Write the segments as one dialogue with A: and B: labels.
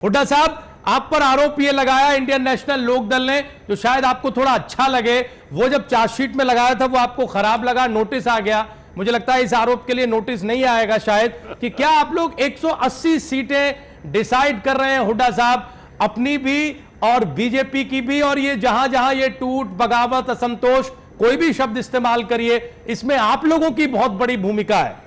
A: हुड्डा साहब, आप पर आरोप ये लगाया इंडियन नेशनल लोकदल ने, जो शायद आपको थोड़ा अच्छा लगे, वो जब चार्जशीट में लगाया था वो आपको खराब लगा, नोटिस आ गया। मुझे लगता है इस आरोप के लिए नोटिस नहीं आएगा शायद, कि क्या आप लोग 180 सीटें डिसाइड कर रहे हैं हुड्डा साहब, अपनी भी और बीजेपी की भी, और ये जहां जहां ये टूट, बगावत, असंतोष, कोई भी शब्द इस्तेमाल करिए, इसमें आप लोगों की बहुत बड़ी भूमिका है।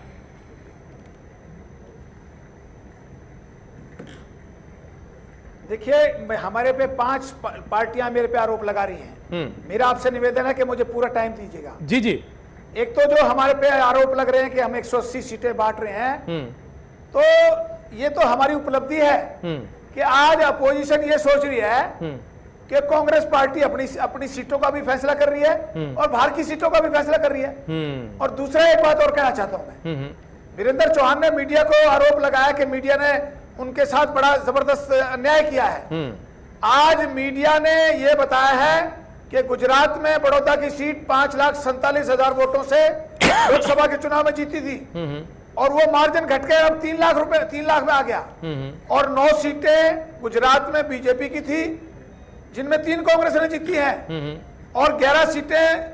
B: देखिए, हमारे पे 5 पार्टियां मेरे पे आरोप लगा रही हैं। मेरा आपसे निवेदन है कि मुझे पूरा टाइम दीजिएगा।
A: जी जी।
B: एक तो जो हमारे पे आरोप लग रहे हैं कि हम 180 सीटें बांट रहे हैं, तो ये तो हमारी उपलब्धि है कि आज अपोजिशन ये सोच रही है कि कांग्रेस पार्टी अपनी सीटों का भी फैसला कर रही है और बाहर की सीटों का भी फैसला कर रही है। और दूसरा एक बात और कहना चाहता हूं मैं, वीरेंद्र चौहान ने मीडिया को आरोप लगाया कि मीडिया ने उनके साथ बड़ा जबरदस्त अन्याय किया है। आज मीडिया ने यह बताया है कि गुजरात में बड़ौदा की सीट 5,47,000 वोटों से लोकसभा के चुनाव में जीती थी, और वो मार्जिन घट के अब 3 लाख में आ गया। और 9 सीटें गुजरात में बीजेपी की थी, जिनमें 3 कांग्रेस ने जीती हैं, और 11 सीटें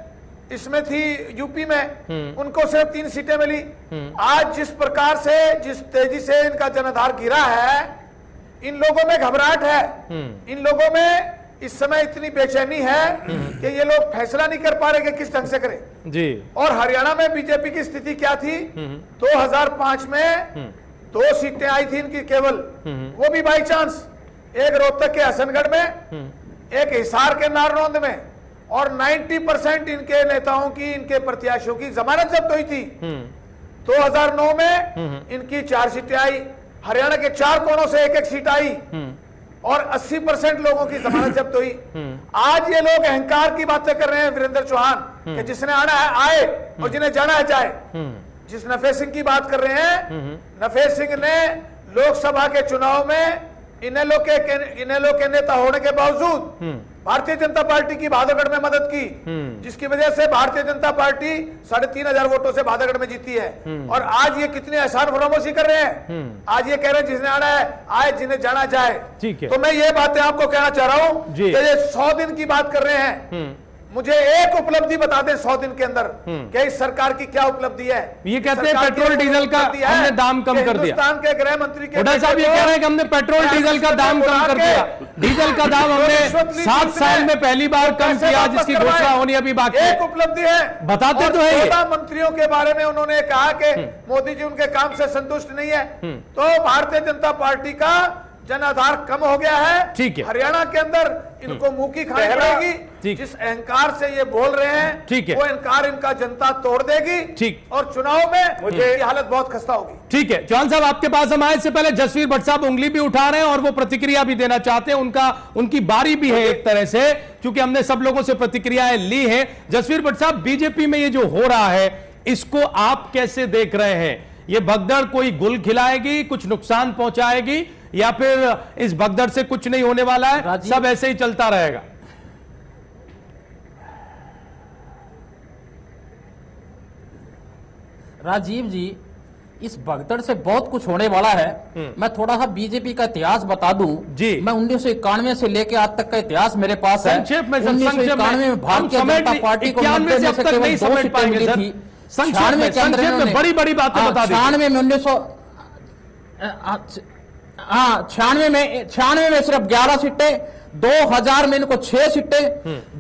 B: इसमें थी यूपी में, उनको सिर्फ 3 सीटें मिली। आज जिस प्रकार से, जिस तेजी से इनका जनाधार गिरा है, इन लोगों में घबराहट है, इन लोगों में इस समय इतनी बेचैनी है कि ये लोग फैसला नहीं कर पा रहे कि किस ढंग से करें
A: जी।
B: और हरियाणा में बीजेपी की स्थिति क्या थी? 2005 में 2 सीटें आई थी इनकी केवल, वो भी बाई चांस, एक रोहतक के हसनगढ़ में, एक हिसार के नारनौंद में, और 90% इनके नेताओं की, इनके प्रत्याशियों की जमानत जब्त हुई थी। 2009 में इनकी 4 सीटें आई, हरियाणा के 4 कोनों से एक सीट आई, और 80% लोगों की जमानत जब्त हुई। आज ये लोग अहंकार की बातें कर रहे हैं वीरेंद्र चौहान, कि जिसने आना है आए और जिन्हें जाना है जाए। जिस नफे सिंह की बात कर रहे हैं, नफे सिंह ने लोकसभा के चुनाव में इनेलो के नेता होने के बावजूद भारतीय जनता पार्टी की भादरगढ़ में मदद की, जिसकी वजह से भारतीय जनता पार्टी 3,500 वोटों से भादरगढ़ में जीती है। और आज ये कितनी एहसान फरामोशी कर रहे हैं, आज ये कह रहे हैं जिसने आना है आए, जिन्हें जाना जाए। तो मैं ये बातें आपको कहना चाह रहा हूं कि ये 100 दिन की बात कर रहे हैं, मुझे एक उपलब्धि बता दें 100 दिन के अंदर कि इस सरकार की क्या उपलब्धि है।
A: ये कहते हैं पेट्रोल डीजल का हमने दाम कम कर दिया।
B: हिंदुस्तान के गृह मंत्री के
A: हुड्डा साहब ये कह रहे हैं कि हमने पेट्रोल डीजल का दाम कम कर दिया। डीजल का दाम हमने 7 साल में पहली बार कम किया, जिसकी घोषणा होनी अभी बाकी है।
B: एक उपलब्धि है,
A: बताते तो है।
B: 14 मंत्रियों के बारे में उन्होंने कहा कि मोदी जी उनके काम से संतुष्ट नहीं है, तो भारतीय जनता पार्टी का जनाधार कम हो गया है।
A: ठीक है,
B: हरियाणा के अंदर इनको मुंह की खानी पड़ेगी। जिस अहंकार से ये बोल रहे हैं,
A: ठीक है,
B: वो अहंकार इनका जनता तोड़ देगी।
A: ठीक,
B: और चुनाव में मुझे हालत बहुत खस्ता होगी।
A: ठीक है चौहान साहब, आपके पास हम आए इससे पहले जसवीर भट्ट साहब उंगली भी उठा रहे हैं और वो प्रतिक्रिया भी देना चाहते हैं। उनकी बारी भी है एक तरह से, क्योंकि हमने सब लोगों से प्रतिक्रियाएं ली है। जसवीर भट्ट साहब, बीजेपी में ये जो हो रहा है, इसको आप कैसे देख रहे हैं? ये भगदड़ कोई गुल खिलाएगी, कुछ नुकसान पहुंचाएगी, या फिर इस भगदड़ से कुछ नहीं होने वाला है, सब ऐसे ही चलता रहेगा?
C: राजीव जी, इस भगदड़ से बहुत कुछ होने वाला है। मैं थोड़ा सा बीजेपी का इतिहास बता दूं जी। मैं 1991 से लेकर आज तक का इतिहास मेरे पास है। 1991 में भारतीय जनता पार्टी को 90 में से केवल 2 सीटें मिली थी। 96 में
A: बड़ी बड़ी बातें बता दी।
C: 96 में 96 में सिर्फ 11 सीटें, 2000 में इनको 6 सीटें,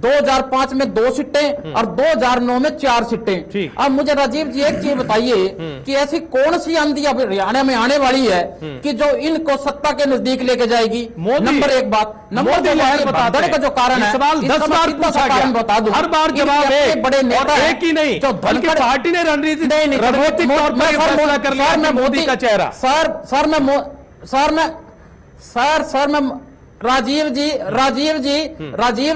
C: 2005 में 2 सीटें, और 2009 में 4 सीटें। अब मुझे राजीव जी एक चीज बताइए कि ऐसी कौन सी आंधी अब हरियाणा में आने वाली है कि जो इनको सत्ता के नजदीक लेके जाएगी? नंबर 1 बात। नंबर 2 भगदड़ का जो कारण है,
A: सवाल 10 बार पूछा गया,
C: बता दूं,
A: हर बार जवाब है
C: बड़े नेता
A: एक ही नहीं,
C: जो
A: बल्कि पार्टी ने रणनीतिक तौर पर फैसला कर लिया, मोदी का चेहरा।
C: राजीव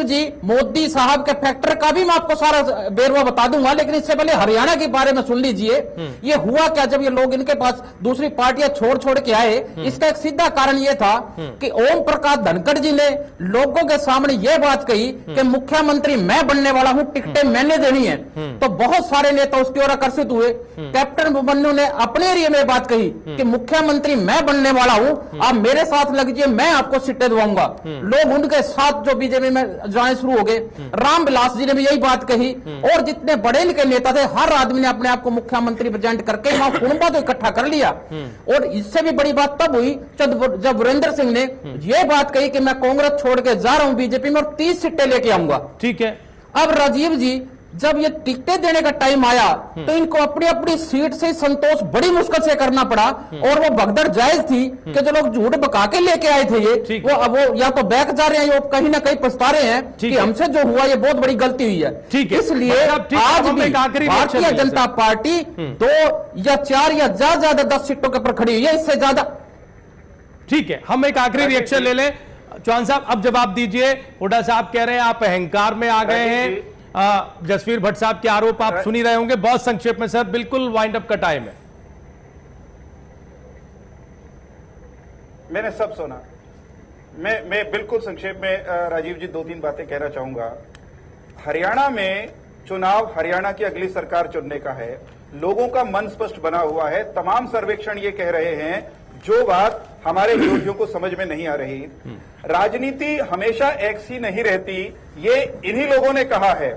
C: जी मोदी साहब के फैक्टर का भी मैं आपको सारा बेरवा बता दूंगा, लेकिन इससे पहले हरियाणा के बारे में सुन लीजिए। ये हुआ क्या जब ये लोग इनके पास दूसरी पार्टियां छोड़ के आए, इसका एक सीधा कारण ये था कि ओम प्रकाश धनखड़ जी ने लोगों के सामने ये बात कही कि मुख्यमंत्री मैं बनने वाला हूं, टिकटें मैंने देनी है। तो बहुत सारे नेता उसकी ओर आकर्षित हुए। कैप्टन अभिमन्यु ने अपने एरिया में बात कही कि मुख्यमंत्री मैं बनने वाला हूं, आप मेरे साथ लग मैं आपको सीटें दूंगा। लोग उनके साथ जो बीजेपी में जाने शुरू हो गए। रामविलास जी ने भी यही बात कही, और जितने बड़े इनके नेता थे हर आदमी ने अपने आप को मुख्यमंत्री प्रेजेंट करके वहां कुनबा तो इकट्ठा कर लिया। और इससे भी बड़ी बात तब हुई जब वीरेंद्र सिंह ने यह बात कही कि मैं कांग्रेस छोड़ के जा रहा हूं बीजेपी में और 30 सीटें लेके आऊंगा।
A: ठीक है,
C: अब राजीव जी जब ये टिकटें देने का टाइम आया तो इनको अपनी अपनी सीट से संतोष बड़ी मुश्किल से करना पड़ा, और वो भगदड़ जायज थी कि जो लोग झूठ बका के लेके आए थे ये वो या तो बैक जा रहे हैं या कहीं ना कहीं पछता रहे हैं कि हमसे जो हुआ ये बहुत बड़ी गलती हुई है। इसलिए आज भी भारतीय जनता पार्टी 2 या 4 या ज्यादा 10 सीटों के पर खड़ी हुई है, इससे ज्यादा।
A: ठीक है, हम एक आखिरी रिएक्शन ले लें। चौहान साहब अब जवाब दीजिए। हुड्डा साहब कह रहे हैं आप अहंकार में आ गए हैं। जसवीर भट्ट साहब के आरोप आप सुन ही रहे होंगे। बहुत संक्षेप में सर, बिल्कुल वाइंड अप का टाइम है।
D: मैंने सब सुना। मैं बिल्कुल संक्षेप में राजीव जी 2-3 बातें कहना चाहूंगा। हरियाणा में चुनाव हरियाणा की अगली सरकार चुनने का है। लोगों का मन स्पष्ट बना हुआ है। तमाम सर्वेक्षण ये कह रहे हैं, जो बात हमारे विरोधियों को समझ में नहीं आ रही। राजनीति हमेशा एक सी नहीं रहती, ये इन्हीं लोगों ने कहा है।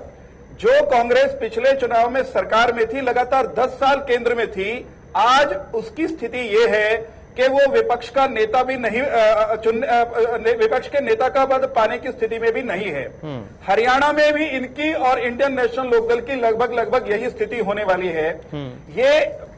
D: जो कांग्रेस पिछले चुनाव में सरकार में थी, लगातार 10 साल केंद्र में थी, आज उसकी स्थिति ये है कि वो विपक्ष का नेता भी नहीं विपक्ष के नेता का पद पाने की स्थिति में भी नहीं है। हरियाणा में भी इनकी और इंडियन नेशनल लोकदल की लगभग यही स्थिति होने वाली है। ये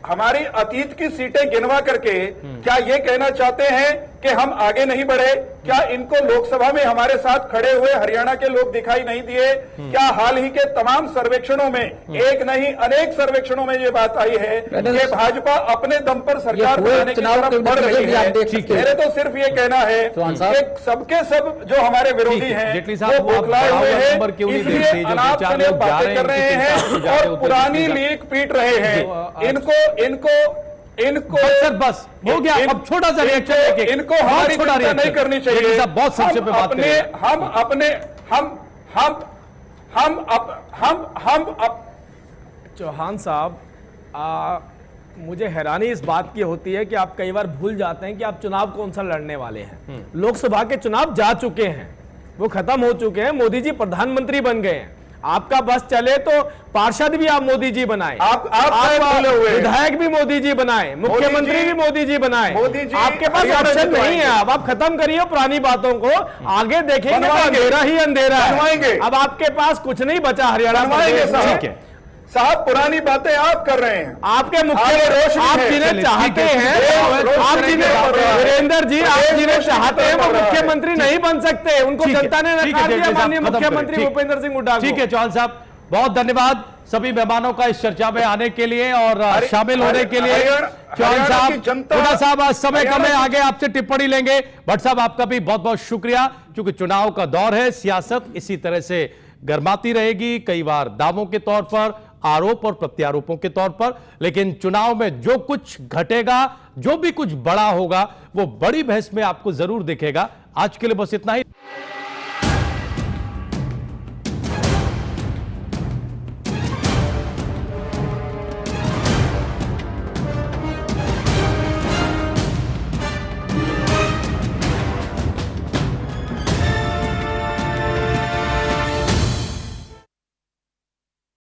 D: हमारी अतीत की सीटें गिनवा करके क्या ये कहना चाहते हैं कि हम आगे नहीं बढ़े? क्या इनको लोकसभा में हमारे साथ खड़े हुए हरियाणा के लोग दिखाई नहीं दिए? क्या हाल ही के तमाम सर्वेक्षणों में, एक नहीं अनेक सर्वेक्षणों में ये बात आई है कि भाजपा अपने दम पर सरकार बनाने की तरफ बढ़ रही है? मेरे तो सिर्फ ये कहना है कि सबके सब जो हमारे विरोधी हैं वो बौखलाए हुए हैं, इसलिए अनाप शनाप बातें कर रहे हैं और पुरानी लीक पीट रहे हैं। इनको
A: सर बस हो गया। अब छोटा सा रिएक्शन लेके
D: इनको हमारी चिंता नहीं करनी चाहिए।
A: बहुत संक्षेप में बात करें।
D: हम
E: चौहान साहब, मुझे हैरानी इस बात की होती है कि आप कई बार भूल जाते हैं कि आप चुनाव कौन सा लड़ने वाले हैं। लोकसभा के चुनाव जा चुके हैं, वो खत्म हो चुके हैं। मोदी जी प्रधानमंत्री बन गए हैं। आपका बस चले तो पार्षद भी आप मोदी जी बनाए,
D: आप
E: विधायक भी मोदी जी बनाए, मुख्यमंत्री भी मोदी जी बनाए। आपके पास ऑप्शन नहीं है। अब आप खत्म करिए पुरानी बातों को, आगे देखेंगे तो अंधेरा ही अंधेरा है। अब आपके पास कुछ नहीं बचा हरियाणा में।
D: साहब पुरानी बातें आप कर रहे हैं।
E: आपके मुख्य आप जिन्हें चाहते हैं, आप जिन्हें वीरेंद्र जी आप जिन्हें चाहते हैं वो मुख्यमंत्री नहीं बन सकते। उनको जनता ने नकार दिया माननीय मुख्यमंत्री भूपेंद्र सिंह हुड्डा।
A: ठीक है चौहान साहब, बहुत धन्यवाद सभी मेहमानों का इस चर्चा में आने के लिए और शामिल होने के लिए। चौहान साहब, हुड्डा साहब आज समय कम है, आगे आपसे टिप्पणी लेंगे। भट्ट साहब आपका भी बहुत बहुत शुक्रिया। क्योंकि चुनाव का दौर है, सियासत इसी तरह से गर्माती रहेगी, कई बार दावों के तौर पर, आरोप और प्रत्यारोपों के तौर पर। लेकिन चुनाव में जो कुछ घटेगा, जो भी कुछ बड़ा होगा, वो बड़ी बहस में आपको जरूर दिखेगा। आज के लिए बस इतना ही।